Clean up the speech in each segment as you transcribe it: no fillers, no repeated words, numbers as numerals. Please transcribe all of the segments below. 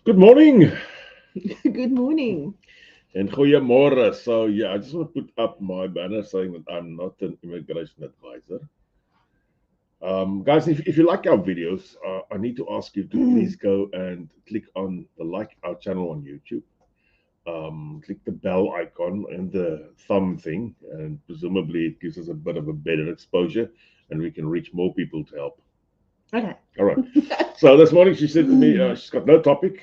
Good morning Good morning. and goeiemorgen. So yeah, I just want to put up my banner saying that I'm not an immigration advisor. Guys, if you like our videos, I need to ask you to please go and click on the like our channel on YouTube. Click the bell icon and the thumb thing, and presumably it gives us a bit of a better exposure, and we can reach more people to help. Okay. All right. So this morning she said to me, she's got no topic.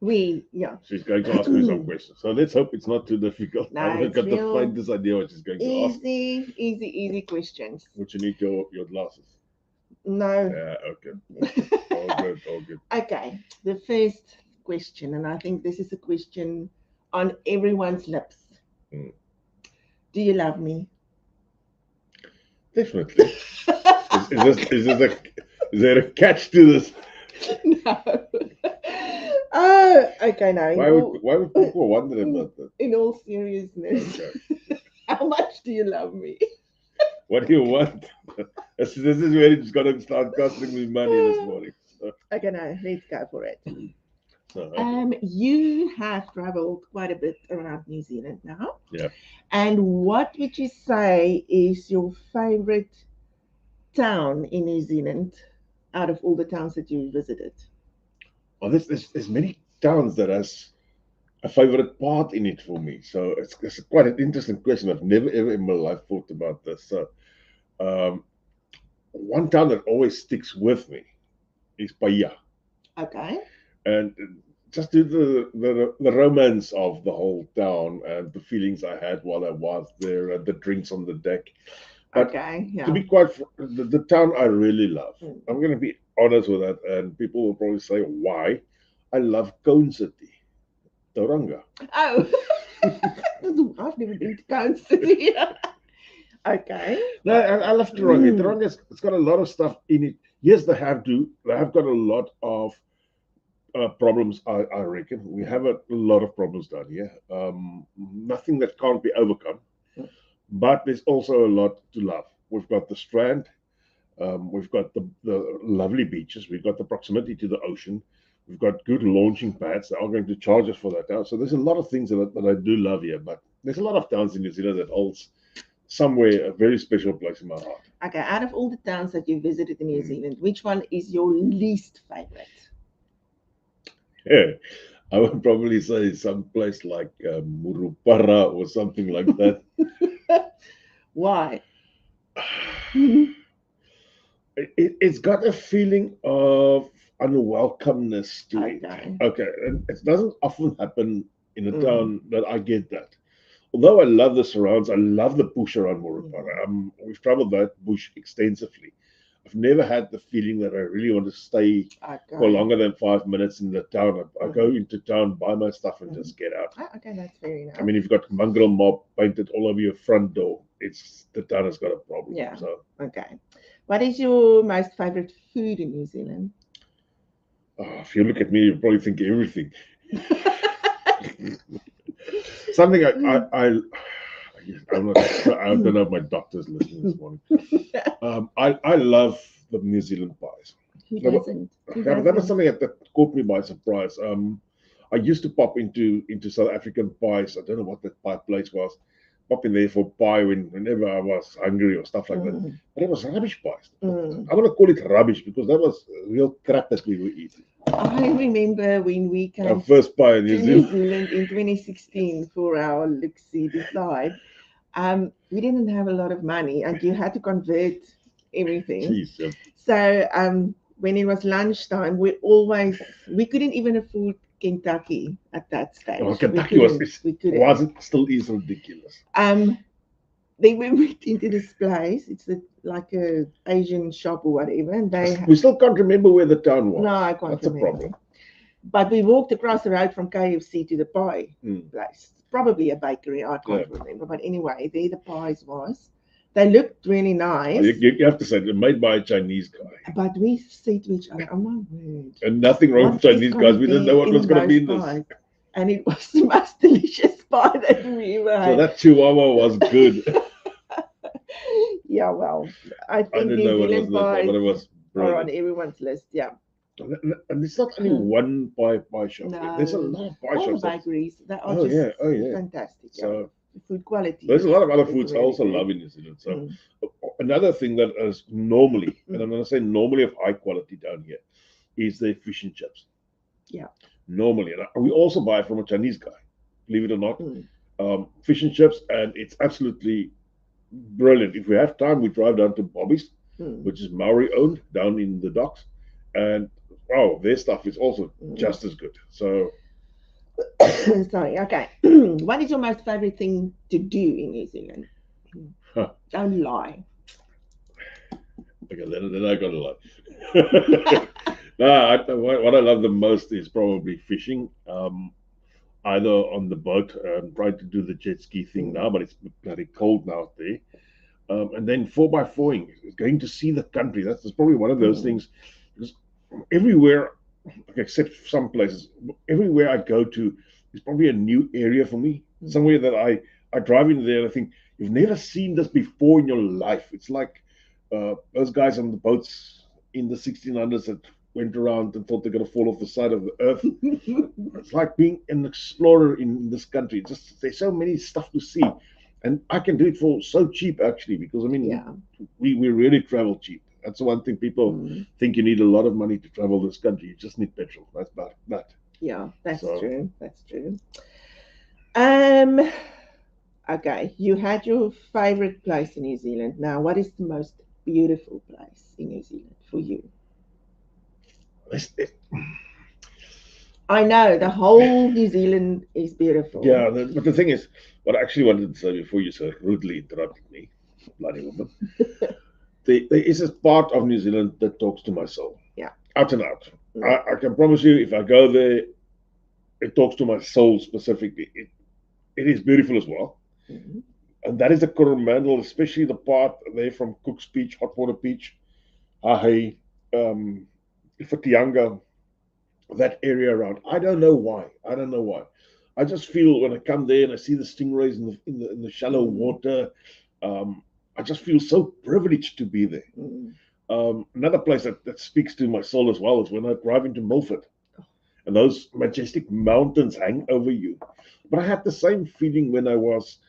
Yeah. She's going to ask me some questions. So let's hope it's not too difficult. I No, haven't it's got the real faintest idea what she's going to ask. easy questions. Would you need your glasses? No. Yeah, okay. All good, all good. Okay. The first question, and I think this is a question on everyone's lips. Mm. Do you love me? Definitely. Is there a catch to this? No. Oh, okay. Now, Why would people wonder about that? in all seriousness, Okay. how much do you love me? What do you want? This is where it's gonna start costing me money this morning. Okay, now let's go for it. Okay. You have traveled quite a bit around New Zealand now. Yeah. And what would you say is your favorite town in New Zealand out of all the towns that you visited? Well, there's many towns that has a favorite part in it for me. So it's quite an interesting question. I've never ever in my life thought about this. So um, one town that always sticks with me is Paia, Okay. and just due to the romance of the whole town and the feelings I had while I was there, and the drinks on the deck. But Okay. to Yeah. be quite, the town I really love. Mm. I'm going to be honest with that, and people will probably say why. I love Cone City, Tauranga. Oh, I've never been to Council. Okay. No, I love Tauranga. Tauranga, it's got a lot of stuff in it. Yes, they have got a lot of problems. I reckon we have a lot of problems down here. Nothing that can't be overcome, but there's also a lot to love. We've got the Strand. We've got the lovely beaches. We've got the proximity to the ocean. We've got good launching pads. They are going to charge us for that now. So there's a lot of things that I do love here. But there's a lot of towns in New Zealand that holds somewhere a very special place in my heart. Okay. Out of all the towns that you visited in New Zealand, which one is your least favorite? Yeah, I would probably say some place like Murupara or something like that. Why? It's got a feeling of unwelcomeness to it. Okay. Okay, and it doesn't often happen in a Mm. town that I get that. Although I love the surrounds, I love the bush around Murupara. We've traveled that bush extensively. I've never had the feeling that I really want to stay for Okay. longer than 5 minutes in the town. I go into town, buy my stuff, and just get out. Ah, okay, that's fair enough. I mean, if you've got mongrel mob painted all over your front door, it's the town has got a problem. Yeah. So, Okay. What is your most favorite food in New Zealand? if you look at me, you probably think everything. Something I'm not, I don't know if my doctor's listening this morning. I love the New Zealand pies. Who That wa- doesn't? That was something that caught me by surprise. I used to pop into South African pies. I don't know what that pie place was. Pop in there for pie whenever I was hungry or stuff like that. Mm. But it was rubbish pies. Mm. I want to call it rubbish because that was real crap that we were eating. I remember when we Our came first pie in to New New Zealand. Zealand in 2016 for our Luxie Decide. We didn't have a lot of money, and you had to convert everything. Jeez, yeah. So when it was lunchtime, we couldn't even afford Kentucky at that stage. Oh, Kentucky was still is ridiculous. Then we went into this place. It's like a Asian shop or whatever, and We still can't remember where the town was. No, I can't That's remember. a problem. But we walked across the road from KFC to the pie Mm. place. Probably a bakery, I can't remember. But anyway, there the pies was. They looked really nice. You have to say they're made by a Chinese guy. But we said to each other, oh my word. And nothing wrong with What is Chinese gonna guys. We didn't know what be was in going to be in those this. pies? And it was the most delicious pie that we ever had. So that Chihuahua was good. Yeah, well, I I think didn't New know what Zealand was pies but it was are on brilliant. everyone's list. Yeah. And it's not only one pie shop. There's a No, lot of pie all the shops. bakeries, they are Oh just yeah, oh yeah. fantastic. Yeah, So the food quality there's a lot of other is foods I really also good. love in New Zealand. So Mm, another thing that is normally, and I'm mm, going to say normally of high quality down here, is their fish and chips. yeah. Normally, and we also buy from a Chinese guy. Believe it or not, Mm, fish and chips, and it's absolutely brilliant. If we have time, we drive down to Bobby's, mm, which is Maori owned, down in the docks, and wow, their stuff is also mm. just as good. So, Sorry. Okay. What is your most favorite thing to do in New Zealand? huh, Don't lie. okay, then I got a lot. No, what I love the most is probably fishing. Either on the boat, trying to do the jet ski thing Mm, now, but it's bloody cold now out there. And then four by four-ing, going to see the country. That's probably one of those mm, things. Because everywhere, except some places, everywhere I go to is probably a new area for me. mm. Somewhere that I drive in there and I think you've never seen this before in your life. It's like those guys on the boats in the 1600s that went around and thought they're going to fall off the side of the earth. It's like being an explorer in this country. Just there's so many stuff to see, and I can do it for so cheap actually. Because I mean, Yeah. we really travel cheap. That's the one thing people Mm, think you need a lot of money to travel this country. You just need petrol. That's about that. yeah, that's So true. That's true. Um, okay, you had your favorite place in New Zealand. Now, what is the most beautiful place in New Zealand for you? it's, it, I know the whole New Zealand is beautiful. yeah, but the thing is, what I actually wanted to say before you so rudely interrupted me, bloody woman, there is a part of New Zealand that talks to my soul, Yeah. out and out. Mm, I can promise you, if I go there, it talks to my soul specifically. It is beautiful as well. mm, And that is the Coromandel, especially the part there from Cook's Beach, Hot Water Beach, Hahe, Fatianga, that area around. I don't know why. I don't know why. I just feel when I come there and I see the stingrays in the shallow mm, water, I just feel so privileged to be there. mm. Another place that speaks to my soul as well is when I drive into Milford and those majestic mountains hang over you. But I had the same feeling when I was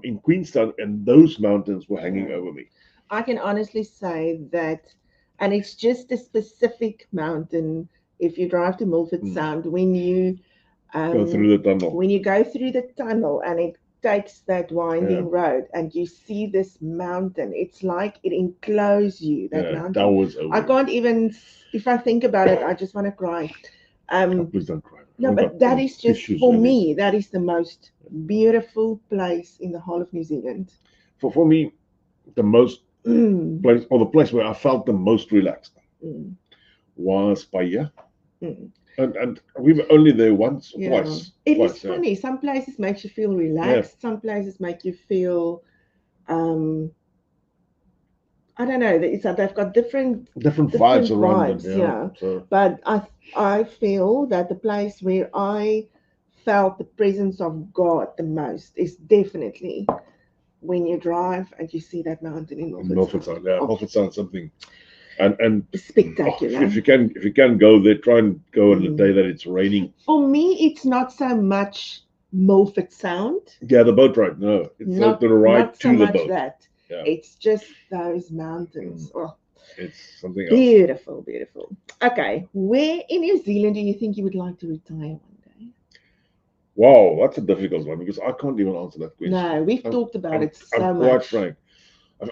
in Queenstown and those mountains were hanging Yeah. over me. I can honestly say that, and it's just a specific mountain. If you drive to Milford Mm. Sound, Go um, through the tunnel. when you go through the tunnel and it takes that Yeah, winding road and you see this mountain, it's like it encloses you, that yeah, mountain. towers I over me. can't even, if I think about it, I just want to cry. Oh, Um, please don't cry. no, I've got but that some is just, tissues for ready. me, that is the most beautiful place in the whole of New Zealand. For me, the most Mm, place or the place where I felt the most relaxed mm, was Paia. mm. And we were only there once or Yeah, twice. it is Twice, yeah. funny. Some places make you feel Yeah. relaxed. Some places make you feel, um, I don't know. They've got Different vibes different around them, vibes. yeah. Yeah, So but I feel that the place where I felt the presence of God the most is definitely when you drive and you see that mountain in in Milford Milford Sound. Sound, yeah, Oh, Milford Sound something. And oh, spectacular. if you can go there, try and go on the day Mm. that it's raining. For me, it's not so much Milford Sound. Yeah, the boat ride. No, it's Not the ride not so to the much boat. that. Yeah, It's just those mountains. Oh, it's something else. beautiful, beautiful. Okay, where in New Zealand do you think you would like to retire one day? Wow, that's a difficult one because I can't even answer that question. No, we've I'm, talked about I'm, it I'm so quite much. frank.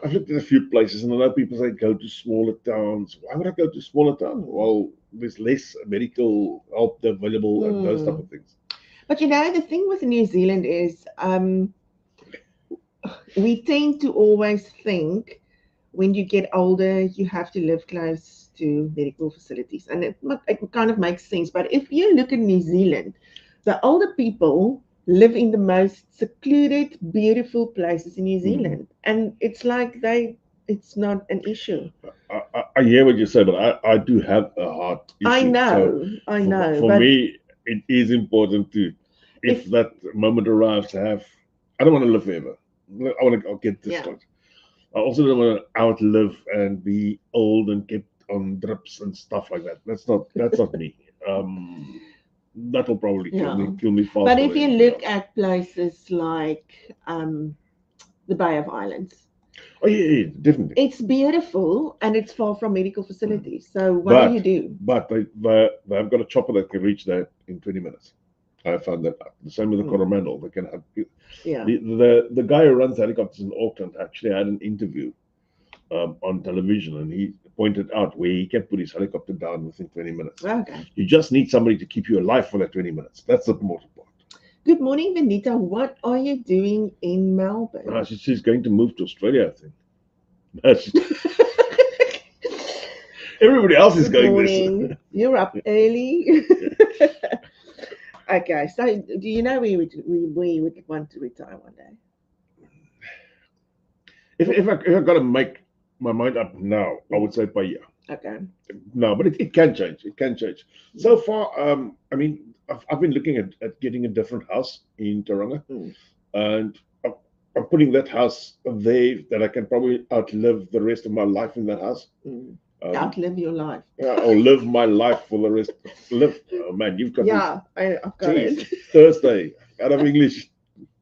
I've looked at a few places, and I know people say go to smaller towns. Why would I go to smaller towns? Hmm. Well, there's less medical help available and those type Hmm. of things. But you know, the thing with New Zealand is we tend to always think when you get older, you have to live close to medical facilities. And it kind of makes sense. But if you look at New Zealand, the older people live in the most secluded, beautiful places in New Mm. Zealand. And it's like it's not an issue. I hear what you say, but I do have a heart issue. So I know. for But me, it is important to, if if, that moment arrives, to have. I don't want to live forever. I want to. I'll get this yeah, straight. I also don't want to outlive and be old and get on drips and stuff like that. That's not me. That'll probably kill me Yeah. kill me faster But if than you anything look else. at places like the Bay of Islands, Oh yeah, definitely. it's beautiful and it's far from medical facilities. So what do you But do? but they've got a chopper that can reach there in 20 minutes. I found that out. The same with the Mm, Coromandel. They can have yeah. the guy who runs helicopters in Auckland actually had an interview on television, and he pointed out where he can put his helicopter down within 20 minutes. Okay. You just need somebody to keep you alive for that 20 minutes. That's the important part. Good morning, Benita. What are you doing in Melbourne? She's going to move to Australia, I think. Everybody else is Good going this. morning. You're up early. Okay, so do you know we would want to retire one day? If I got to make my mind up now, I would say by year. Okay. No, but it can change. It can change. So far, I mean, I've been looking at getting a different house in Tauranga, Mm. and I'm putting that house there that I can probably outlive the rest of my life in that house. Mm. Um, Outlive your life. or live my life for the rest. Live, oh man, you've got me. Yeah, I've got Jeez, it. Thursday out of English.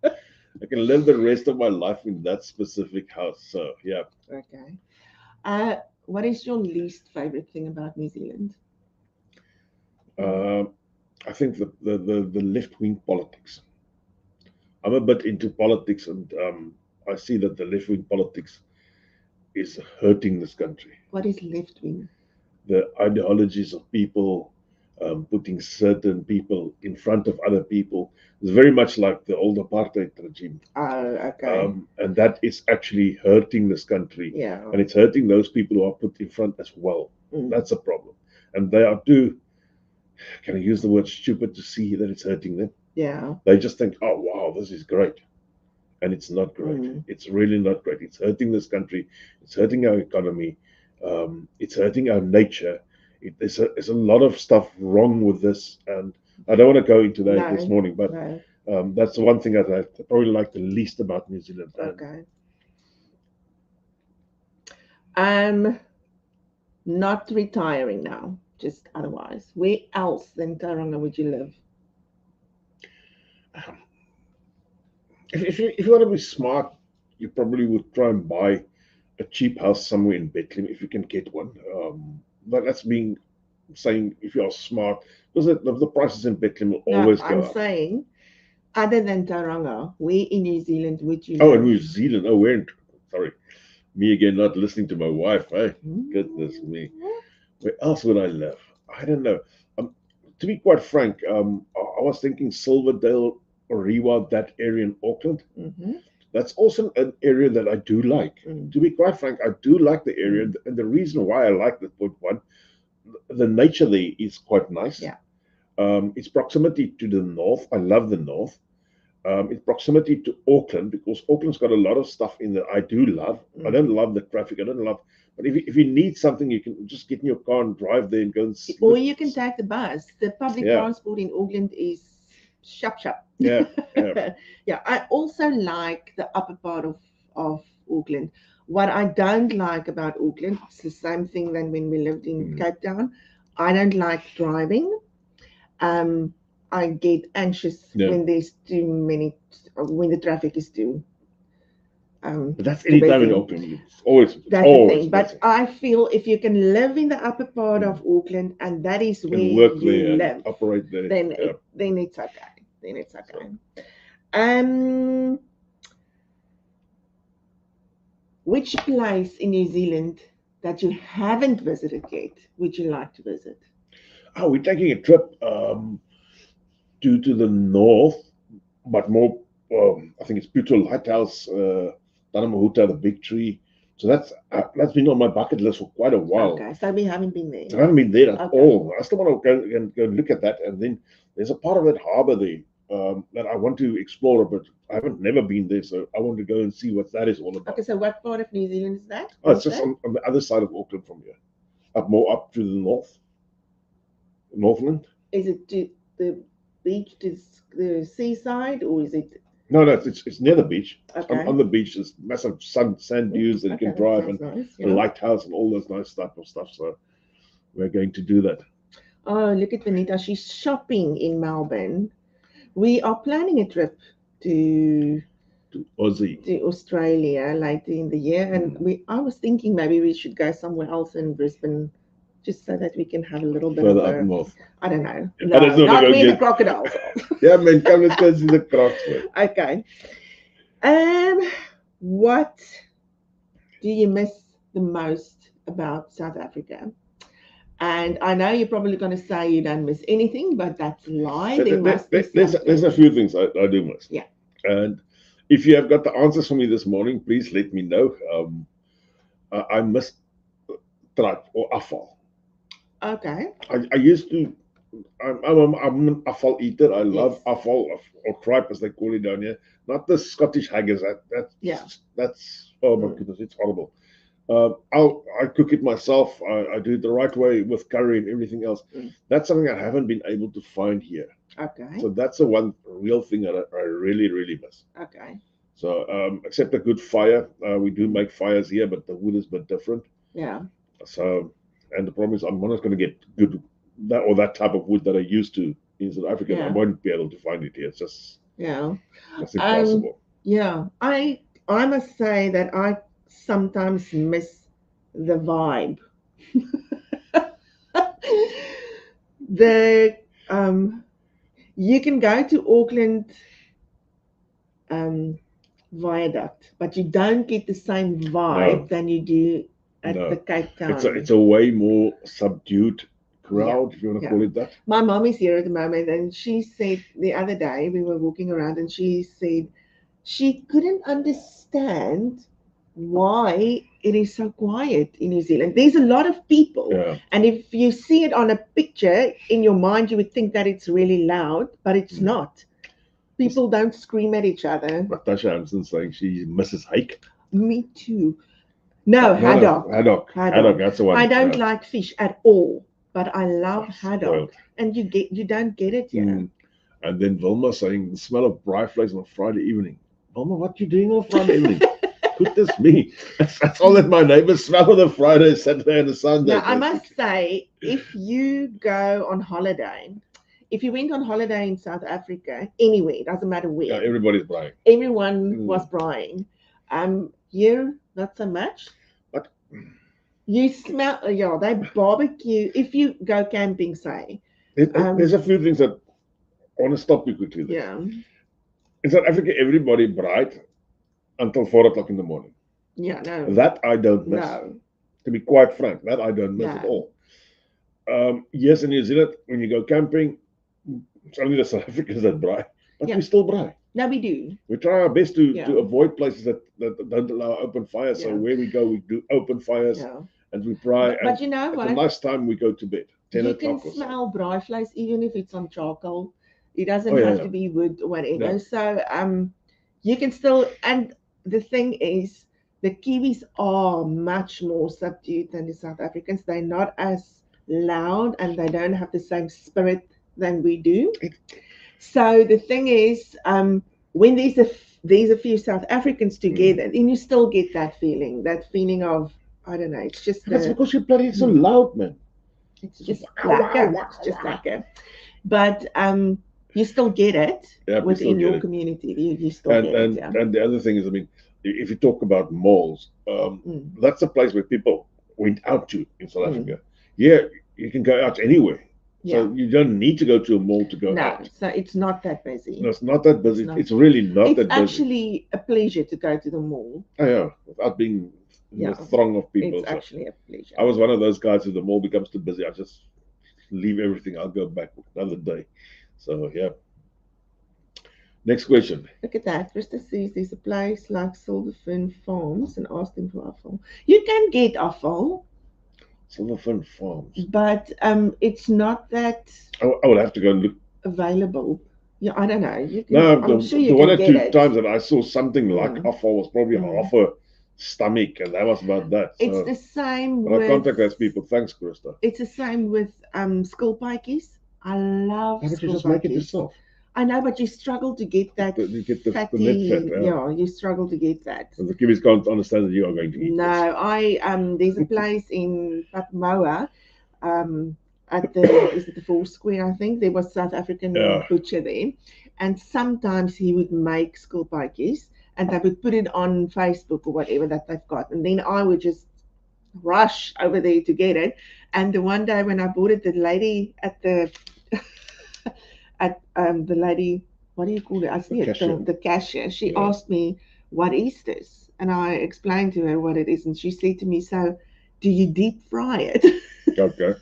I can live the rest of my life in that specific house. So yeah. Okay. What is your least favorite thing about New Zealand? Uh, I think the left wing politics. I'm a bit into politics, and I see that the left wing politics is hurting this country. What is left wing? The ideologies of people, putting certain people in front of other people, is very much like the old apartheid regime. Oh, okay. And that is actually hurting this country, Yeah. and it's hurting those people who are put in front as well. Mm. That's a problem. And they are too, can I use the word stupid to see that it's hurting them? Yeah. They just think, oh, wow, this is great. And it's not great. Mm. It's really not great. It's hurting this country. It's hurting our economy. It's hurting our nature. There's a lot of stuff wrong with this. And I don't want to go into that this No. morning, but No. that's the one thing that I probably like the least about New Zealand. Okay. Not retiring now, just otherwise. Where else than Tauranga would you live? If you want to be smart, you probably would try and buy a cheap house somewhere in Bethlehem if you can get one. But that's being saying if you are smart, because the prices in Bethlehem will No, always I'm go up. saying, other than Tauranga, where in New Zealand would you Oh, live? in New Zealand. Oh, sorry, me again, not listening to my wife. Eh? Goodness me. Where else would I live? I don't know. To be quite frank, I was thinking Silverdale, Rewa, that area in Auckland. Mm-hmm. That's also an area that I do like. Mm. To be quite frank, I do like the area, and the reason why I like the point one, the nature there is quite nice. Yeah. Its proximity to the north, I love the north. Its proximity to Auckland, because Auckland's got a lot of stuff in that I do love. I don't love the traffic. I don't love, but if you need something, you can just get in your car and drive there and go and see. Or you can take the bus. The public Yeah. transport in Auckland is shup. Yeah, yeah. Yeah, I also like the upper part of Auckland. What I don't like about Auckland, it's the same thing than when we lived in Cape Town. I don't like driving. I get anxious when there's too many, when the traffic is too. But that's any time in Auckland. It's always That's the thing. But I feel if you can live in the upper part of Auckland and that is where work you there, live, operate there, then it's okay. Then it's okay. Which place in New Zealand that you haven't visited yet would you like to visit? Oh, we're taking a trip to the north, but more. I think it's Puto Lighthouse, Tanamahuta, the big tree. So that's been on my bucket list for quite a while. Okay, so we haven't been there. I haven't been there at all. I still want to go look at that. And then there's a part of that harbour there that I want to explore, but I haven't never been there. So I want to go and see what that is all about. Okay, so what part of New Zealand is that? Oh, it's just on the other side of Auckland from here, up to the north, Northland. Is it to the beach, to the seaside, or is it? No, it's near the beach. Okay. On the beach, there's massive sand dunes that you can drive, and nice, the lighthouse and all those nice type of stuff. So we're going to do that. Oh, look at Vanita. She's shopping in Melbourne. We are planning a trip to To Aussie. Australia later in the year, and I was thinking maybe we should go somewhere else in Brisbane, just so that we can have a little bit Further of up a, north. I don't know, I no, don't know not go where the get- crocodiles are. Yeah, man, come let's go see the crocs, man. Okay. What do you miss the most about South Africa? And I know you're probably going to say you don't miss anything, but that's a lie. There must be something. There's a few things I do miss. Yeah. And if you have got the answers for me this morning, please let me know. I miss tripe or afval. Okay. I used to. I'm an afval eater. I love afval or tripe as they call it down here. Not the Scottish haggis. That's oh my goodness, it's horrible. I cook it myself. I do it the right way with curry and everything else. That's something I haven't been able to find here. Okay. So that's the one real thing that I really, really miss. Okay. So except a good fire, we do make fires here, but the wood is a bit different. Yeah. So, and the problem is I'm not going to get good that type of wood that I used to in South Africa. Yeah. I won't be able to find it here. It's just it's impossible. Yeah. I must say that I sometimes miss the vibe. You can go to Auckland viaduct, but you don't get the same vibe than you do at the Cape Town. It's a way more subdued crowd, if you want to call it that. My mom is here at the moment, and she said the other day we were walking around, and she said she couldn't understand why it is so quiet in New Zealand. There's a lot of people, and if you see it on a picture in your mind, you would think that it's really loud, but it's not. People don't scream at each other. Natasha Hansen saying she misses hike. Me too. No, haddock. Haddock, that's the one. I don't like fish at all, but I love haddock. And you don't get it here. And then Vilma saying the smell of braai vleis on a Friday evening. Vilma, what you doing on a Friday evening? Goodness me. That's all that my neighbors smell on a Friday, Saturday, and a Sunday. Now, I must say, if you go on holiday, if you went on holiday in South Africa, anywhere, it doesn't matter where. Yeah, everybody's braaiing. Everyone was braaiing. Here, not so much. But you smell, they barbecue. If you go camping, say. There's a few things that I want to stop you quickly there. Yeah. In South Africa, everybody braait until 4 o'clock in the morning. Yeah, no. That I don't miss. No. To be quite frank, that I don't miss at all. Yes, in New Zealand, when you go camping, it's only the South Africans that braai, but we still braai. No, we do. We try our best to avoid places that don't allow open fires. So where we go, we do open fires and we braai. But you know what? At a nice time, we go to bed. 10 o'clock. You can smell braai vleis even if it's on charcoal. It doesn't have to be wood or whatever. No. So you can still. And the thing is, the Kiwis are much more subdued than the South Africans. They're not as loud and they don't have the same spirit than we do. So the thing is, when there's a few South Africans together, then you still get that feeling of, I don't know, it's just that's because you're bloody so loud, man. It's just lekker. But you still get it within your community. You still get it. And the other thing is, I mean, if you talk about malls, that's a place where people went out to in South Africa. Yeah, you can go out anywhere. So you don't need to go to a mall to go out. No, so it's not that busy. No, it's not that busy. It's really not that busy. It's actually a pleasure to go to the mall. Oh, yeah, without being in a throng of people. It's actually a pleasure. I was one of those guys who the mall becomes too busy. I just leave everything. I'll go back another day. So, yeah. Next question. Look at that. Krista says there's a place like Silverfin Farms and asked him for offal. You can get offal. Silverfin Farms. But it's not that I would have to go and look. Available. Yeah, I don't know. You can, no, I'm sure you the can one or get two it. times that I saw something like offal was probably half a stomach, and that was about that. It's the same with... I contact those people. Thanks, Krista. It's the same with skulpaikies. I love but you just make it yourself. I know, but you struggle to get that you get the fatty, net fat. Yeah, you struggle to get that. And the Kiwis can't understand that you are going to eat No, there's a place in Papamoa. at the is it the Four Square? I think there was South African Yeah. butcher there, and sometimes he would make skilpaatjies and they would put it on Facebook or whatever that they've got, and then I would just rush over there to get it. And the one day when I bought it, the lady at the at the lady, what do you call it? I see The it, cashier. the cashier. She Yeah. asked me, "What is this?" And I explained to her what it is, and she said to me, "So, do you deep fry it?" Okay.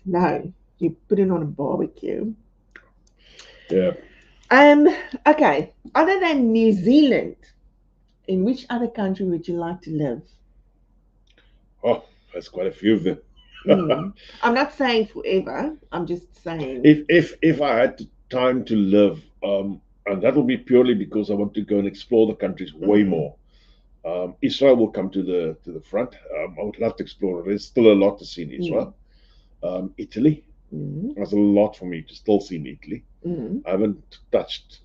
No, you put it on a barbecue. Yeah. Um, okay. Other than New Zealand, in which other country would you like to live? Oh, that's quite a few of them. Hmm. I'm not saying forever. I'm just saying. If I had time to live, and that will be purely because I want to go and explore the countries way Mm, more. Israel will come to the front. I would love to explore. There's still a lot to see in mm, Israel. Italy, mm, there's a lot for me to still see in Italy. mm, I haven't touched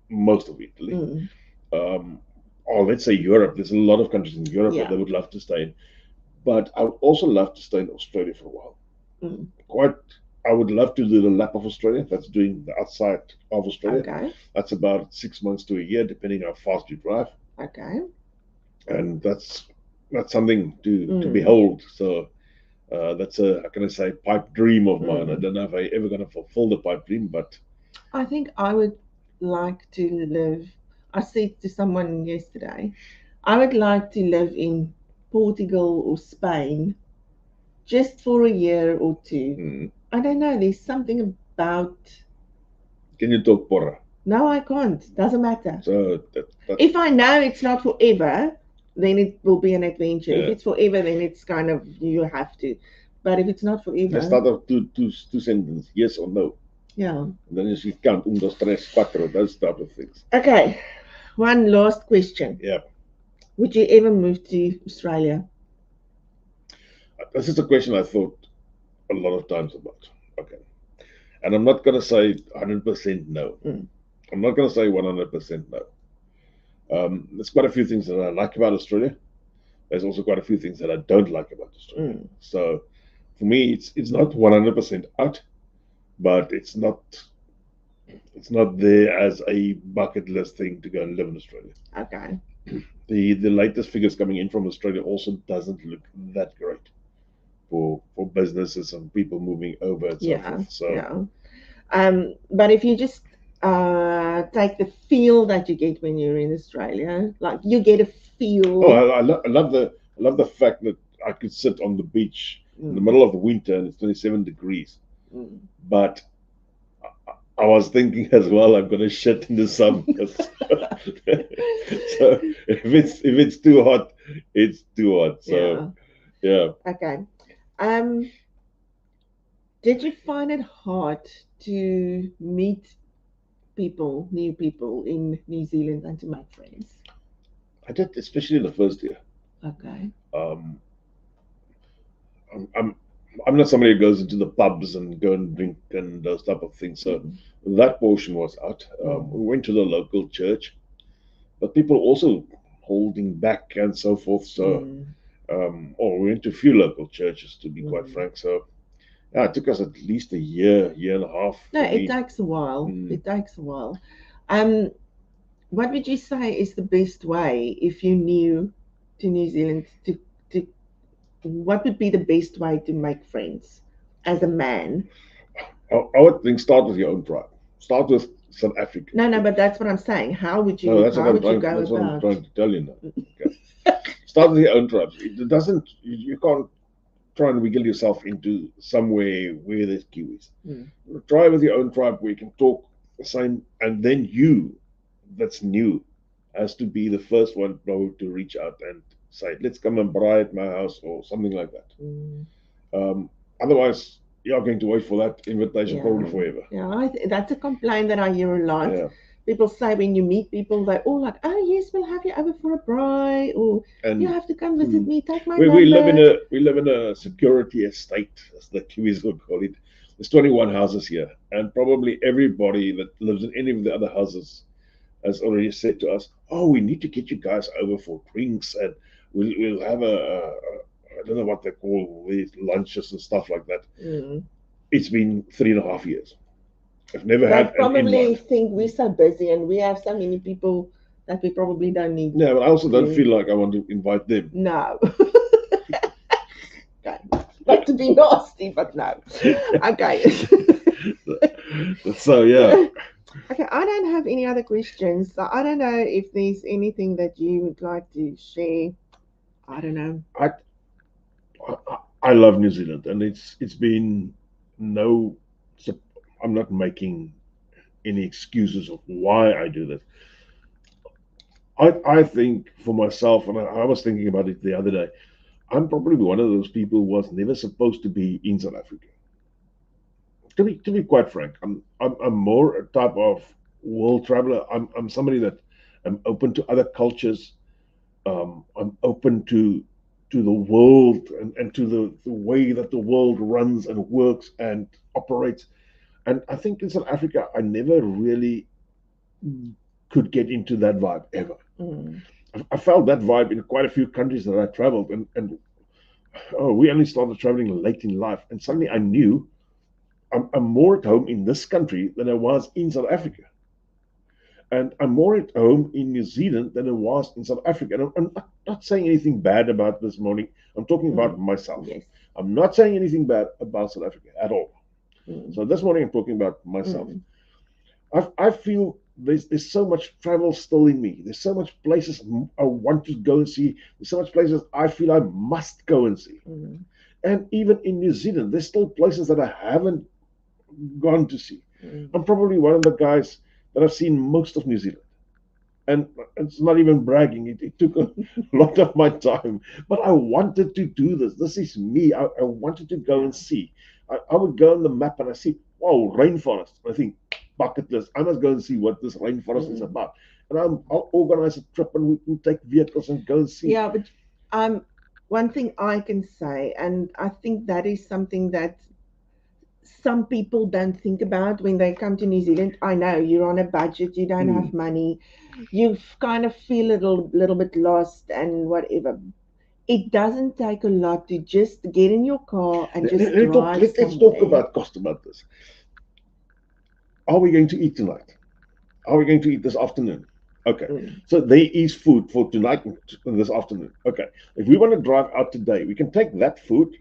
most of Italy. mm. Um, or let's say Europe. There's a lot of countries in Europe that Yeah. I would love to stay in. But I would also love to stay in Australia for a while. Mm. Quite, I would love to do the lap of Australia. That's doing the outside of Australia. Okay. That's about 6 months to a year, depending how fast you drive, Okay. and that's something to Mm, behold. So that's a, how can I say, pipe dream of mine. I mm. don't know if I ever gonna fulfill the pipe dream, but I think I would like to live. I said to someone yesterday, I would like to live in Portugal or Spain just for a year or two. mm, I don't know. There's something about. can you talk porra? No, I can't. Doesn't matter. So that If I know it's not forever, then it will be an adventure. If yeah. it's forever, then it's kind of you have to. But if it's not Let's forever, start off two sentences, yes or no. yeah. And then you count dos, tres, cuatro, those type of things. Okay. One last question. Yeah. Would you ever move to Australia? This is a question I thought a lot of times about. Okay. And I'm not going to say 100% no. Mm. I'm not going to say 100% no. There's quite a few things that I like about Australia. There's also quite a few things that I don't like about Australia. Mm. So for me, it's not 100% out, but it's not there as a bucket list thing to go and live in Australia. Okay. The latest figures coming in from Australia also doesn't look that great for businesses and people moving over and so Yeah. forth. So Yeah. But if you just take the feel that you get when you're in Australia, like you get a oh, feel. I love the fact that I could sit on the beach in the Mm, middle of the winter and it's 27 degrees. mm. But I was thinking as well, I'm gonna shit in the sun. So if it's too hot, it's too hot. So Yeah. yeah, Okay. Um, did you find it hard to meet people, new people in New Zealand and to make friends? I did, especially in the first year. Okay. Um, I'm I'm not somebody who goes into the pubs and go and drink and those type of things. So Mm, that portion was out. mm, We went to the local church, but people also holding back and so forth. So mm, or we went to a few local churches to be quite mm. frank. So yeah, it took us at least a year and a half No, for it me. takes a while. Mm, It takes a while. Um, what would you say is the best way if you new to New Zealand to what would be the best way to make friends as a man? I would think start with your own tribe. Start with South Africa. No, no, but that's what I'm saying. No, that's what How I'm would you trying. go That's what I'm about? trying to tell you now. Okay. Start with your own tribes. It doesn't. You can't try and wiggle yourself into somewhere where there's Kiwis. Mm, Try with your own tribe where you can talk the same, and then you, that's new, has to be the first one to reach out and say, "Let's come and braai at my house" or something like that. mm. Otherwise, you're going to wait for that invitation probably Yeah, forever. yeah. That's a complaint that I hear a lot. Yeah, People say when you meet people, they're all like, "Oh yes, we'll have you over for a braai," or "You and have to come visit me. Take my we live in number." a security estate, as the Kiwis would call it. There's 21 houses here, and probably everybody that lives in any of the other houses has already said to us, "Oh, we need to get you guys over for drinks, and we'll have don't know what they call these lunches and stuff like that. Mm. It's been 3.5 years. I've never They had an probably invite. think we're so busy and we have so many people that we probably don't need. No, but I also don't to. feel like I want to invite them. No. Okay. Not to be nasty, but no. Okay. So yeah, Okay, I don't have any other questions. So I don't know if there's anything that you would like to share. I don't know. I I love New Zealand, and it's been no. I'm not making any excuses of why I do this. I think for myself, and I was thinking about it the other day. I'm probably one of those people who was never supposed to be in South Africa. To be quite frank, I'm more a type of world traveler. I'm somebody that I'm open to other cultures. I'm open to the world and to the way that the world runs and works and operates. And I think in South Africa, I never really could get into that vibe ever. Mm. I felt that vibe in quite a few countries that I traveled, and we only started traveling late in life, and suddenly I knew I'm more at home in this country than I was in South Africa. And I'm more at home in New Zealand than I was in South Africa. And I'm not saying anything bad about this morning. I'm talking about myself. Yes. I'm not saying anything bad about South Africa at all. Mm. So this morning I'm talking about myself. Mm. I feel there's so much travel still in me. There's so much places I want to go and see. There's so much places I feel I must go and see. Mm. And even in New Zealand, there's still places that I haven't gone to see. Mm. I'm probably one of the guys that have seen most of New Zealand. And it's not even bragging. It took a lot of my time. But I wanted to do this. This is me. I wanted to go and see. I would go on the map and I see, wow, rainforest. I think, bucket list. I must go and see what this rainforest is about. And I'll organize a trip and we can take vehicles and go and see. Yeah, but one thing I can say, and I think that is something that some people don't think about when they come to New Zealand. I know you're on a budget, you don't have money, you kind of feel a little bit lost and whatever. It doesn't take a lot to just get in your car and just drive. Let's talk about cost about this. Are we going to eat tonight? Are we going to eat this afternoon? Okay, so there is food for tonight and this afternoon. Okay, if we want to drive out today, we can take that food.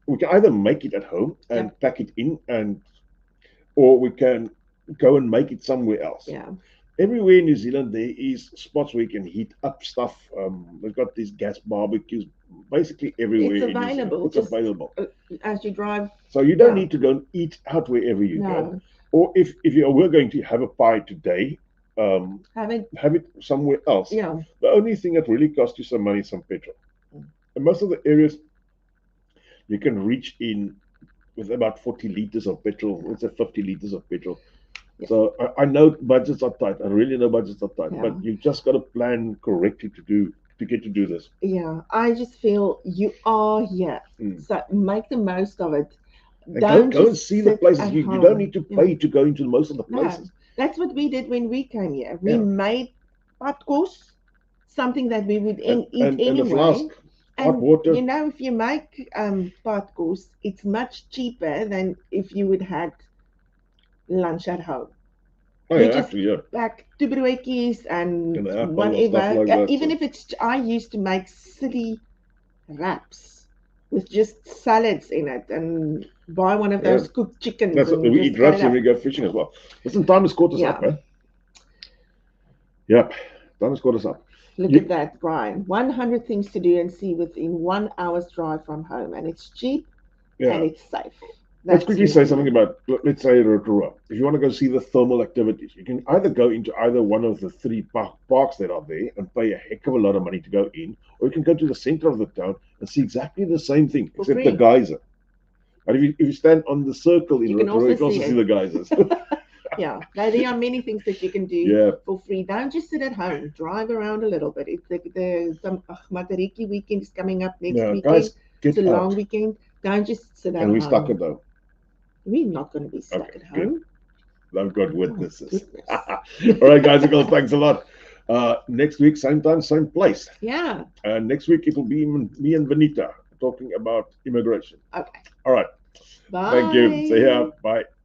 We can either make it at home and pack it in, or we can go and make it somewhere else. Yeah. Everywhere in New Zealand, there is spots where you can heat up stuff. They've got these gas barbecues basically everywhere. It's available. It's available as you drive. So you don't need to go and eat out wherever you go. Or if you were going to have a pie today, have it somewhere else. Yeah. The only thing that really costs you some money is some petrol. And most of the areas you can reach in with about 40 liters of petrol. Let's say 50 liters of petrol. Yeah. So I know budgets are tight. I really know budgets are tight. But you just got to plan correctly to get to do this. Yeah, I just feel you are here, so make the most of it. Don't go and see the places. You don't need to pay to go into most of the places. No, that's what we did when we came here. We made patkos, something that we would eat anyway. A flask, hot water. You know, if you make patkos, it's much cheaper than if you would had lunch at home. Oh, you yeah, just actually, pack two broodjies and whatever. Like even if it's, I used to make city wraps with just salads in it and buy one of those cooked chickens. That's what we eat wraps and we go fishing as well. Listen, time has caught us up, man. Yep, time has caught us up. Look at that, Brian. 100 things to do and see within 1 hour's drive from home, and it's cheap and it's safe. Let's quickly say something about, let's say, Rotorua. If you want to go see the thermal activities, you can either go into either one of the 3 parks that are there and pay a heck of a lot of money to go in, or you can go to the center of the town and see exactly the same thing, except the geyser. But if you stand on the circle in Rotorua, you can also see the geysers. Yeah, there are many things that you can do for free. Don't just sit at home. Drive around a little bit. It's the Matariki weekend is coming up next weekend. Guys, it's a long weekend. Don't just sit at home. And we're stuck at home. We're not going to be stuck at home. I've got witnesses. All right, guys and girls, thanks a lot. Next week, same time, same place. Yeah. Next week, it will be me and Benita talking about immigration. Okay. All right. Thank you. See ya. Bye. Bye.